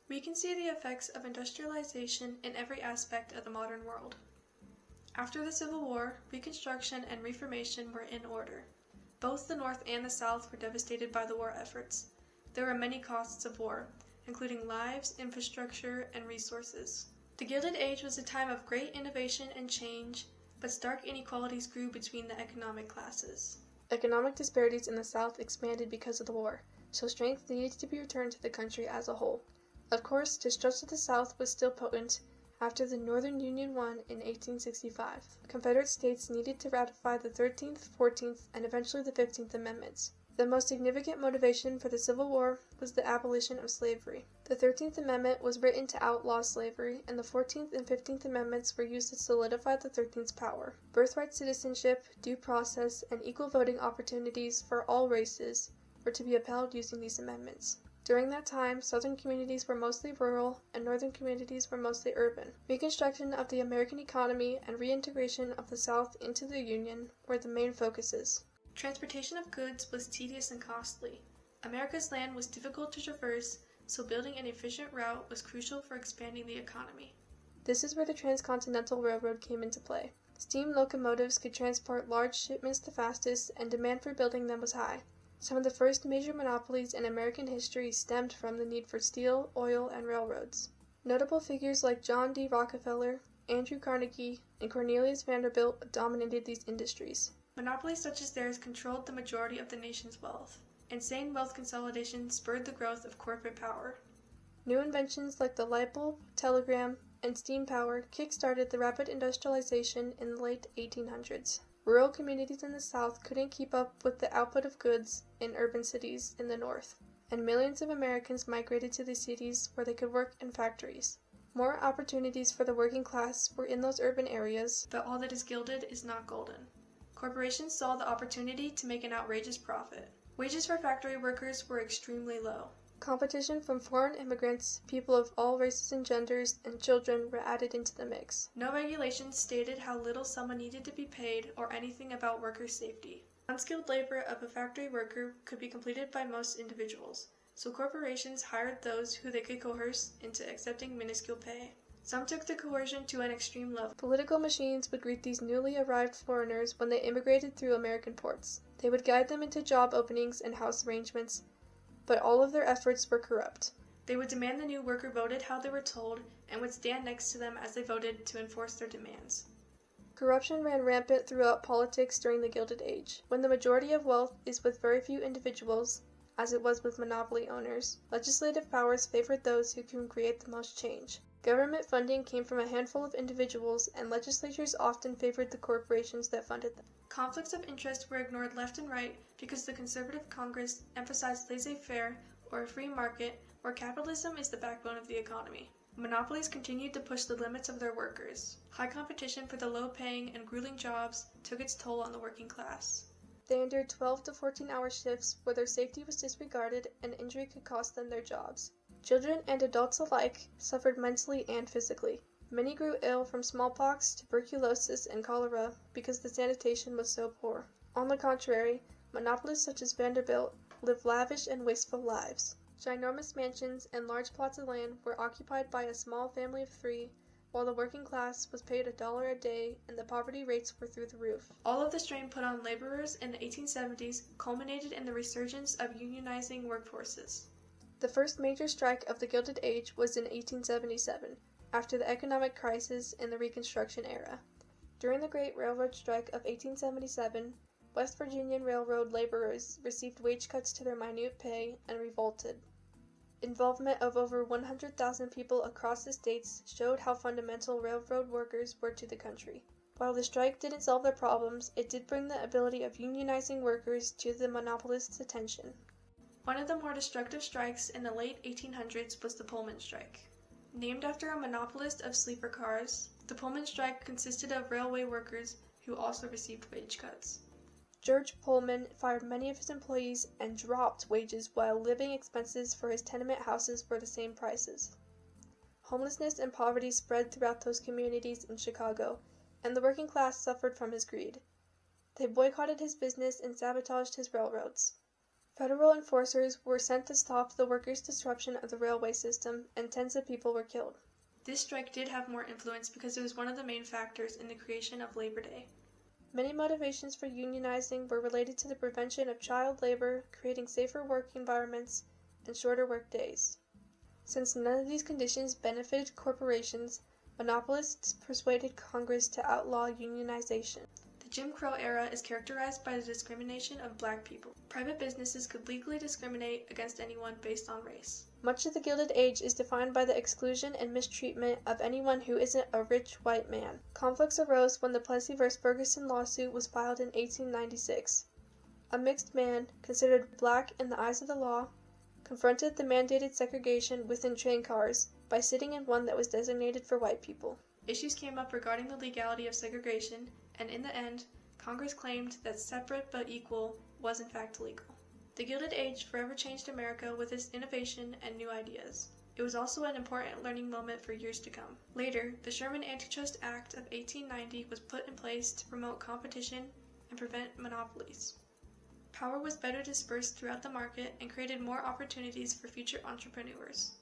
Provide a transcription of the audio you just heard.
We can see the effects of industrialization in every aspect of the modern world. After the Civil War, Reconstruction and Reformation were in order. Both the North and the South were devastated by the war efforts. There were many costs of war, including lives, infrastructure, and resources. The Gilded Age was a time of great innovation and change, but stark inequalities grew between the economic classes. Economic disparities in the South expanded because of the war, so strength needed to be returned to the country as a whole. Of course, distrust of the South was still potent after the Northern Union won in 1865. Confederate states needed to ratify the 13th, 14th, and eventually the 15th Amendments. The most significant motivation for the Civil War was the abolition of slavery. The 13th Amendment was written to outlaw slavery, and the 14th and 15th Amendments were used to solidify the 13th's power. Birthright citizenship, due process, and equal voting opportunities for all races were to be upheld using these amendments. During that time, southern communities were mostly rural, and northern communities were mostly urban. Reconstruction of the American economy and reintegration of the South into the Union were the main focuses. Transportation of goods was tedious and costly. America's land was difficult to traverse, so building an efficient route was crucial for expanding the economy. This is where the Transcontinental Railroad came into play. Steam locomotives could transport large shipments the fastest, and demand for building them was high. Some of the first major monopolies in American history stemmed from the need for steel, oil, and railroads. Notable figures like John D. Rockefeller, Andrew Carnegie, and Cornelius Vanderbilt dominated these industries. Monopolies such as theirs controlled the majority of the nation's wealth. Insane wealth consolidation spurred the growth of corporate power. New inventions like the light bulb, telegram, and steam power kick-started the rapid industrialization in the late 1800s. Rural communities in the South couldn't keep up with the output of goods in urban cities in the North, and millions of Americans migrated to the cities where they could work in factories. More opportunities for the working class were in those urban areas, but all that is gilded is not golden. Corporations saw the opportunity to make an outrageous profit. Wages for factory workers were extremely low. Competition from foreign immigrants, people of all races and genders, and children were added into the mix. No regulations stated how little someone needed to be paid or anything about worker safety. Unskilled labor of a factory worker could be completed by most individuals, so corporations hired those who they could coerce into accepting minuscule pay. Some took the coercion to an extreme level. Political machines would greet these newly arrived foreigners when they immigrated through American ports. They would guide them into job openings and house arrangements, but all of their efforts were corrupt. They would demand the new worker voted how they were told, and would stand next to them as they voted to enforce their demands. Corruption ran rampant throughout politics during the Gilded Age. When the majority of wealth is with very few individuals, as it was with monopoly owners, legislative powers favored those who can create the most change. Government funding came from a handful of individuals, and legislatures often favored the corporations that funded them. Conflicts of interest were ignored left and right because the conservative Congress emphasized laissez-faire, or a free market, where capitalism is the backbone of the economy. Monopolies continued to push the limits of their workers. High competition for the low-paying and grueling jobs took its toll on the working class. They endured 12 to 14-hour shifts where their safety was disregarded and injury could cost them their jobs. Children and adults alike suffered mentally and physically. Many grew ill from smallpox, tuberculosis, and cholera because the sanitation was so poor. On the contrary, monopolists such as Vanderbilt lived lavish and wasteful lives. Ginormous mansions and large plots of land were occupied by a small family of 3, while the working class was paid $1 a day and the poverty rates were through the roof. All of the strain put on laborers in the 1870s culminated in the resurgence of unionizing workforces. The first major strike of the Gilded Age was in 1877, after the economic crisis in the Reconstruction era. During the Great Railroad Strike of 1877, West Virginian railroad laborers received wage cuts to their minute pay and revolted. Involvement of over 100,000 people across the states showed how fundamental railroad workers were to the country. While the strike didn't solve their problems, it did bring the ability of unionizing workers to the monopolists' attention. One of the more destructive strikes in the late 1800s was the Pullman strike. Named after a monopolist of sleeper cars, the Pullman strike consisted of railway workers who also received wage cuts. George Pullman fired many of his employees and dropped wages while living expenses for his tenement houses were the same prices. Homelessness and poverty spread throughout those communities in Chicago, and the working class suffered from his greed. They boycotted his business and sabotaged his railroads. Federal enforcers were sent to stop the workers' disruption of the railway system, and tens of people were killed. This strike did have more influence because it was one of the main factors in the creation of Labor Day. Many motivations for unionizing were related to the prevention of child labor, creating safer work environments, and shorter work days. Since none of these conditions benefited corporations, monopolists persuaded Congress to outlaw unionization. The Jim Crow era is characterized by the discrimination of black people. Private businesses could legally discriminate against anyone based on race. Much of the Gilded Age is defined by the exclusion and mistreatment of anyone who isn't a rich white man. Conflicts arose when the Plessy v. Ferguson lawsuit was filed in 1896. A mixed man, considered black in the eyes of the law, confronted the mandated segregation within train cars by sitting in one that was designated for white people. Issues came up regarding the legality of segregation, and in the end, Congress claimed that separate but equal was in fact legal. The Gilded Age forever changed America with its innovation and new ideas. It was also an important learning moment for years to come. Later, the Sherman Antitrust Act of 1890 was put in place to promote competition and prevent monopolies. Power was better dispersed throughout the market and created more opportunities for future entrepreneurs.